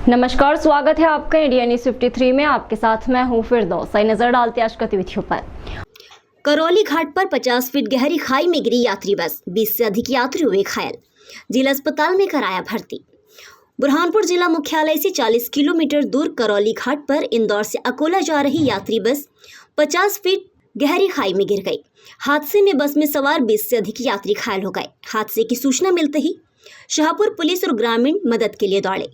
नमस्कार, स्वागत है आपका इंडिया न्यूज 53 में। आपके साथ मैं हूं फिरदौस। नजर डालते आज गतिविधियों पर। करौली घाट पर 50 फीट गहरी खाई में गिरी यात्री बस, 20 से अधिक यात्री हुए घायल, जिला अस्पताल में कराया भर्ती। बुरहानपुर जिला मुख्यालय से 40 किलोमीटर दूर करौली घाट पर इंदौर से अकोला जा रही यात्री बस 50 फीट गहरी खाई में गिर गई। हादसे में बस में सवार 20 से अधिक यात्री घायल हो गए। हादसे की सूचना मिलते ही शाहपुर पुलिस और ग्रामीण मदद के लिए दौड़े।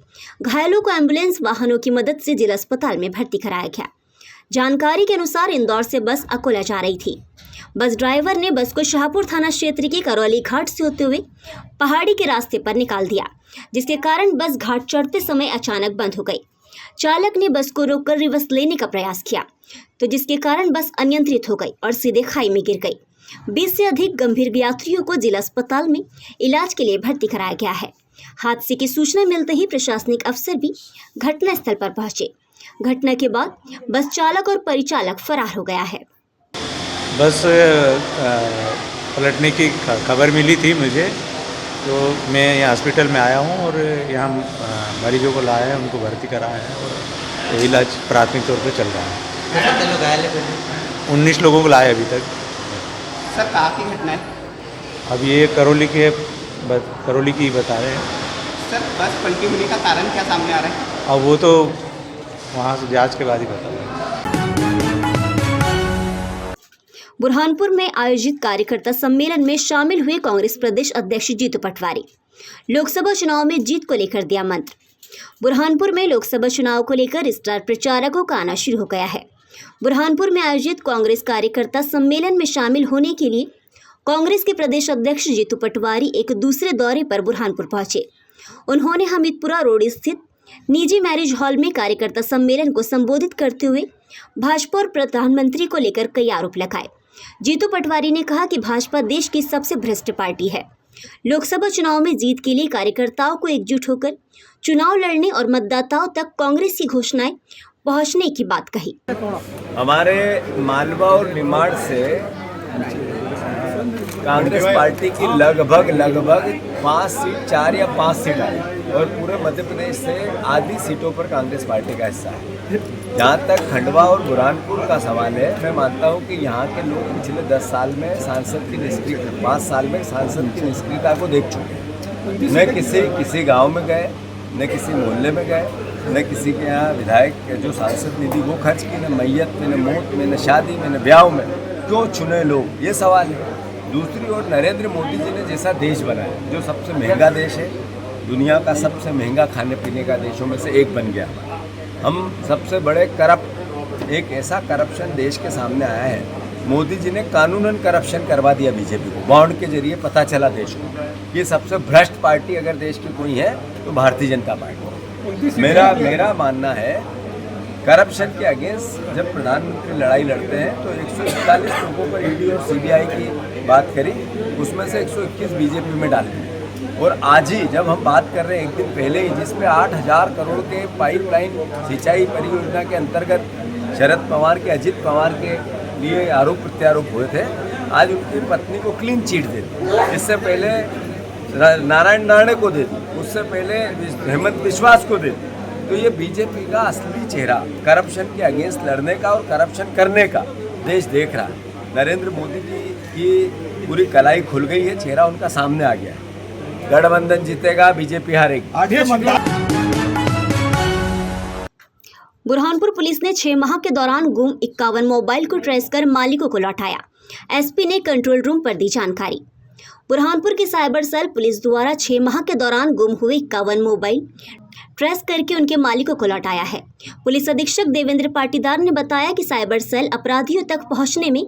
घायलों को एम्बुलेंस वाहनों की मदद से जिला अस्पताल में भर्ती कराया गया। जानकारी के अनुसार इंदौर से बस अकोला जा रही थी। बस ड्राइवर ने बस को शाहपुर थाना क्षेत्र के करौली घाट से होते हुए पहाड़ी के रास्ते पर निकाल दिया, जिसके कारण बस घाट चढ़ते समय अचानक बंद हो गई। चालक ने बस को रोककर रिवर्स लेने का प्रयास किया, तो जिसके कारण बस अनियंत्रित हो गई और सीधे खाई में गिर गई। 20 से अधिक गंभीर यात्रियों को जिला अस्पताल में इलाज के लिए भर्ती कराया गया है। हादसे की सूचना मिलते ही प्रशासनिक अफसर भी घटनास्थल पर पहुंचे। घटना के बाद बस चालक और परिचालक फरार हो गया है। बस पलटने की खबर मिली थी मुझे, तो मैं यहाँ हॉस्पिटल में आया हूँ और यहाँ मरीजों को लाया है, उनको भर्ती कराया है और इलाज प्राथमिक तौर पर चल रहा है। कितने लोग घायल है? 19 लोगों को लाया अभी तक। सर कहाँ की घटना है? अब ये करौली की बता रहे हैं। सर बस पलटी होने का कारण क्या सामने आ रहा है? अब वो तो वहाँ से जांच के बाद ही बता रहे हैं। बुरहानपुर में आयोजित कार्यकर्ता सम्मेलन में शामिल हुए कांग्रेस प्रदेश अध्यक्ष जीतू पटवारी। लोकसभा चुनाव में जीत को लेकर दिया मंत्र। बुरहानपुर में लोकसभा चुनाव को लेकर स्टार प्रचारकों का आना शुरू हो गया है। बुरहानपुर में आयोजित कांग्रेस कार्यकर्ता सम्मेलन में शामिल होने के लिए कांग्रेस के प्रदेश अध्यक्ष जीतू पटवारी एक दूसरे दौरे पर बुरहानपुर पहुंचे। उन्होंने हमीदपुरा रोड स्थित निजी मैरिज हॉल में कार्यकर्ता सम्मेलन को संबोधित करते हुए भाजपा और प्रधानमंत्री को लेकर कई आरोप लगाए। जीतू पटवारी ने कहा कि भाजपा देश की सबसे भ्रष्ट पार्टी है। लोकसभा चुनाव में जीत के लिए कार्यकर्ताओं को एकजुट होकर चुनाव लड़ने और मतदाताओं तक कांग्रेस की घोषणाएं पहुंचने की बात कही। हमारे मालवा और निमाड़ से कांग्रेस पार्टी की लगभग 4 या 5 सीट आई और पूरे मध्य प्रदेश से आधी सीटों पर कांग्रेस पार्टी का हिस्सा है। जहाँ तक खंडवा और बुरहानपुर का सवाल है, मैं मानता हूँ कि यहाँ के लोग पिछले 10 साल में सांसद की निष्क्रियता 5 साल में सांसद की निष्क्रियता को देख चुके हैं। न किसी गाँव में गए, न किसी मोहल्ले में गए, न किसी के यहाँ विधायक जो सांसद निधि वो खर्च की, न मैयत में, न मौत में, न शादी में, न ब्याह में। क्यों चुने लोग, ये सवाल है। दूसरी ओर नरेंद्र मोदी जी ने जैसा देश बनाया, जो सबसे महंगा देश है, दुनिया का सबसे महंगा खाने पीने का देशों में से एक बन गया। हम सबसे बड़े एक ऐसा करप्शन देश के सामने आया है। मोदी जी ने कानूनन करप्शन करवा दिया बीजेपी को, बॉन्ड के जरिए पता चला देश को। ये सबसे भ्रष्ट पार्टी अगर देश की कोई है तो भारतीय जनता पार्टी। मेरा मानना है करप्शन के अगेंस्ट जब प्रधानमंत्री लड़ाई लड़ते हैं तो 141 लोगों पर ईडी और सीबीआई की बात करी, उसमें से 121 बीजेपी में डाले। और आज ही जब हम बात कर रहे हैं, एक दिन पहले ही, जिसमें 8,000 करोड़ के पाइपलाइन सिंचाई परियोजना के अंतर्गत शरद पवार के, अजित पवार के लिए आरोप प्रत्यारोप हुए थे, आज उनकी पत्नी को क्लीन चिट दे दी। इससे पहले नारायण राणे को दे दी, उससे पहले हेमंत विश्वास को दे दी। तो ये बीजेपी का असली चेहरा करप्शन के अगेंस्ट लड़ने का और करप्शन करने का देश देख रहा है। नरेंद्र मोदी जी की पूरी कलाई खुल गई है, चेहरा उनका सामने आ गया है। गठबंधन जीतेगा, बीजेपी हारेगी। बुरहानपुर पुलिस ने 6 माह के दौरान गुम 51 मोबाइल को ट्रेस कर मालिकों को लौटाया। एसपी ने कंट्रोल रूम पर दी जानकारी। बुरहानपुर के साइबर सेल पुलिस द्वारा 6 माह के दौरान गुम हुए 51 मोबाइल ट्रेस करके उनके मालिकों को लौटाया है। पुलिस अधीक्षक देवेंद्र पाटीदार ने बताया कि साइबर सेल अपराधियों तक पहुंचने में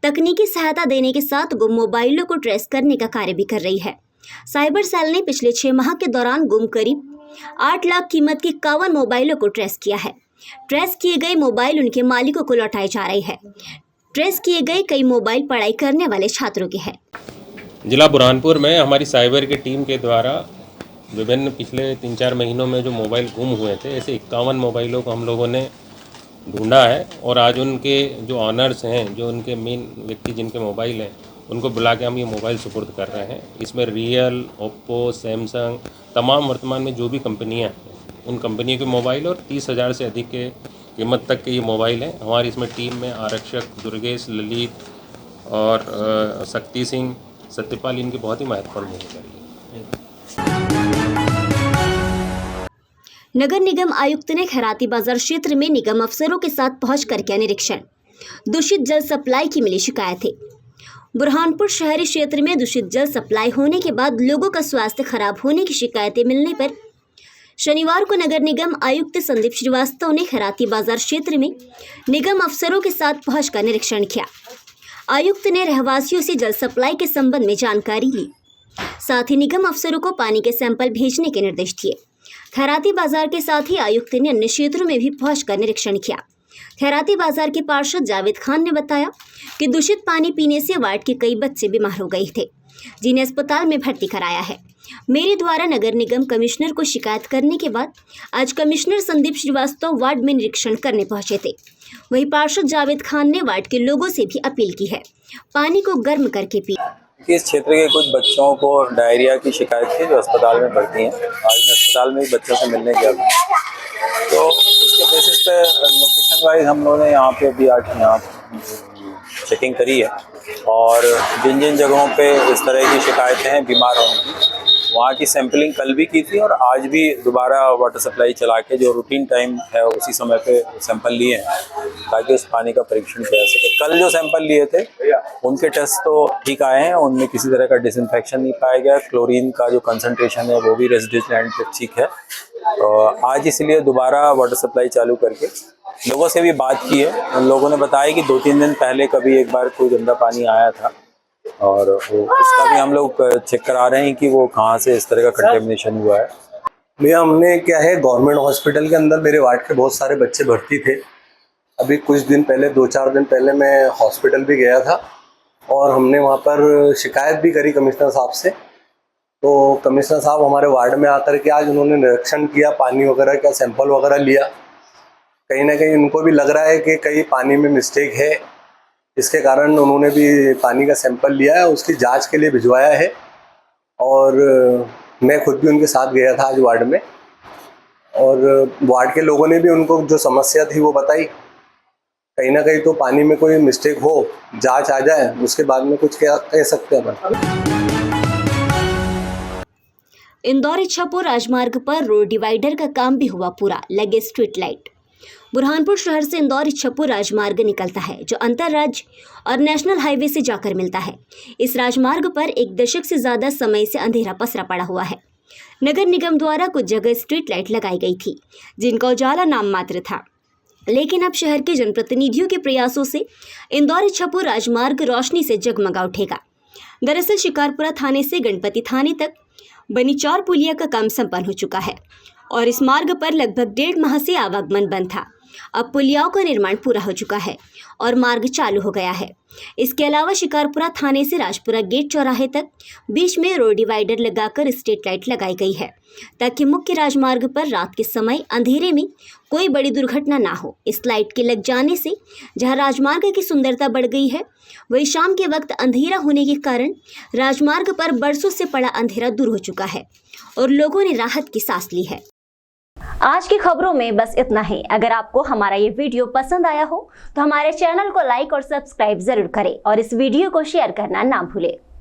तकनीकी सहायता देने के साथ गुम मोबाइलों को ट्रेस करने का कार्य भी कर रही है। साइबर सेल ने पिछले 6 माह के दौरान गुम करीब 8 लाख कीमत के 51 मोबाइलों को ट्रेस किया है। ट्रेस किए गए मोबाइल उनके मालिकों को लौटाए जा रहे हैं। ट्रेस किए गए कई मोबाइल पढ़ाई करने वाले छात्रों के हैं। जिला बुरहानपुर में हमारी साइबर की टीम के द्वारा विभिन्न पिछले 3-4 महीनों में जो मोबाइल गुम हुए थे, ऐसे 51 मोबाइलों को हम लोगों ने ढूंढा है और आज उनके जो ऑनर्स हैं, जो उनके मेन व्यक्ति जिनके मोबाइल हैं, उनको बुला के हम ये मोबाइल सुपुर्द कर रहे हैं। इसमें रियल, ओप्पो, सैमसंग, तमाम वर्तमान में जो भी कंपनियां हैं उन कंपनियों के मोबाइल और 30,000 से अधिक के कीमत तक के ये मोबाइल हैं। हमारी इसमें टीम में आरक्षक दुर्गेश, ललित और शक्ति सिंह, सत्यपाल इनकी बहुत ही महत्वपूर्ण भूमिका रही है। नगर निगम आयुक्त ने खैराती बाजार क्षेत्र में निगम अफसरों के साथ पहुंचकर किया निरीक्षण। दूषित जल सप्लाई की मिली शिकायतें। बुरहानपुर शहरी क्षेत्र में दूषित जल सप्लाई होने के बाद लोगों का स्वास्थ्य खराब होने की शिकायतें मिलने पर शनिवार को नगर निगम आयुक्त संदीप श्रीवास्तव ने खैराती बाजार क्षेत्र में निगम अफसरों के साथ पहुंचकर निरीक्षण किया। आयुक्त ने रहवासियों से जल सप्लाई के संबंध में जानकारी ली, साथ ही निगम अफसरों को पानी के सैंपल भेजने के निर्देश दिए। खैराती बाजार के साथ ही आयुक्त ने अन्य क्षेत्रों में भी पहुंचकर निरीक्षण किया। खैराती बाजार के पार्षद जावेद खान ने बताया कि दूषित पानी पीने से वार्ड के कई बच्चे बीमार हो गए थे, जिन्हें अस्पताल में भर्ती कराया है। मेरे द्वारा नगर निगम कमिश्नर को शिकायत करने के बाद आज कमिश्नर संदीप श्रीवास्तव वार्ड में निरीक्षण करने पहुंचे थे। वहीं पार्षद जावेद खान ने वार्ड के लोगों से भी अपील की है, पानी को गर्म करके पी। इस क्षेत्र के कुछ बच्चों को डायरिया की शिकायत थी जो अस्पताल में भर्ती हैं। आज मैं अस्पताल में ही बच्चों से मिलने गया था, तो उसके बेसिस पे लोकेशन वाइज हम लोगों ने यहाँ पे अभी यहाँ चेकिंग करी है और जिन जिन जगहों पे इस तरह की शिकायतें हैं बीमार होने की, वहाँ की सैंपलिंग कल भी की थी और आज भी दोबारा वाटर सप्लाई चला के जो रूटीन टाइम है उसी समय पे सैंपल लिए हैं ताकि उस पानी का परीक्षण किया जा सके। कल जो सैंपल लिए थे उनके टेस्ट तो ठीक आए हैं, उनमें किसी तरह का डिसइंफेक्शन नहीं पाया गया। क्लोरीन का जो कंसंट्रेशन है वो भी रेजिडुअल एंड पे ठीक है। आज इसलिए दोबारा वाटर सप्लाई चालू करके लोगों से भी बात की है। उन लोगों ने बताया कि 2-3 दिन पहले कभी एक बार कोई गंदा पानी आया था और उसका भी हम लोग चेक करा रहे हैं कि वो कहाँ से इस तरह का कंटेमिनेशन हुआ है। भैया हमने क्या है, गवर्नमेंट हॉस्पिटल के अंदर मेरे वार्ड के बहुत सारे बच्चे भर्ती थे। अभी कुछ दिन पहले 2-4 दिन पहले मैं हॉस्पिटल भी गया था और हमने वहाँ पर शिकायत भी करी कमिश्नर साहब से। तो कमिश्नर साहब हमारे वार्ड में आकर के आज उन्होंने निरीक्षण किया, पानी वगैरह का सैंपल वगैरह लिया। कहीं ना कहीं उनको भी लग रहा है कि कहीं पानी में मिस्टेक है, इसके कारण उन्होंने भी पानी का सैंपल लिया है, उसकी जांच के लिए भिजवाया है। और मैं खुद भी उनके साथ गया था आज वार्ड में और वार्ड के लोगों ने भी उनको जो समस्या थी वो बताई। कहीं ना कहीं तो पानी में कोई मिस्टेक हो, जांच आ जाए, उसके बाद में कुछ क्या कह सकते हैं अपन। इंदौर इच्छापुर राजमार्ग पर रोड डिवाइडर का काम भी हुआ पूरा, लगे स्ट्रीट लाइट। बुरहानपुर शहर से इंदौर इच्छापुर राजमार्ग निकलता है जो अंतर्राज्य और नेशनल हाईवे से जाकर मिलता है। इस राजमार्ग पर 1 दशक से ज़्यादा समय से अंधेरा पसरा पड़ा हुआ है। नगर निगम द्वारा कुछ जगह स्ट्रीट लाइट लगाई गई थी जिनका उजाला नाम मात्र था, लेकिन अब शहर के जनप्रतिनिधियों के प्रयासों से इंदौर इच्छापुर राजमार्ग रोशनी से जगमगा उठेगा। दरअसल शिकारपुरा थाने से गणपति थाने तक बनी 4 पुलिया का काम संपन्न हो चुका है और इस मार्ग पर लगभग 1.5 माह से आवागमन बंद था। अब पुलियाओं का निर्माण पूरा हो चुका है और मार्ग चालू हो गया है। इसके अलावा शिकारपुरा थाने से राजपुरा गेट चौराहे तक बीच में रोड डिवाइडर लगाकर स्ट्रीट लाइट लगाई गई है ताकि मुख्य राजमार्ग पर रात के समय अंधेरे में कोई बड़ी दुर्घटना ना हो। इस लाइट के लग जाने से जहां राजमार्ग की सुंदरता बढ़ गई है, वहीं शाम के वक्त अंधेरा होने के कारण राजमार्ग पर बरसों से पड़ा अंधेरा दूर हो चुका है और लोगों ने राहत की सांस ली है। आज की खबरों में बस इतना ही। अगर आपको हमारा ये वीडियो पसंद आया हो तो हमारे चैनल को लाइक और सब्सक्राइब जरूर करें और इस वीडियो को शेयर करना ना भूलें।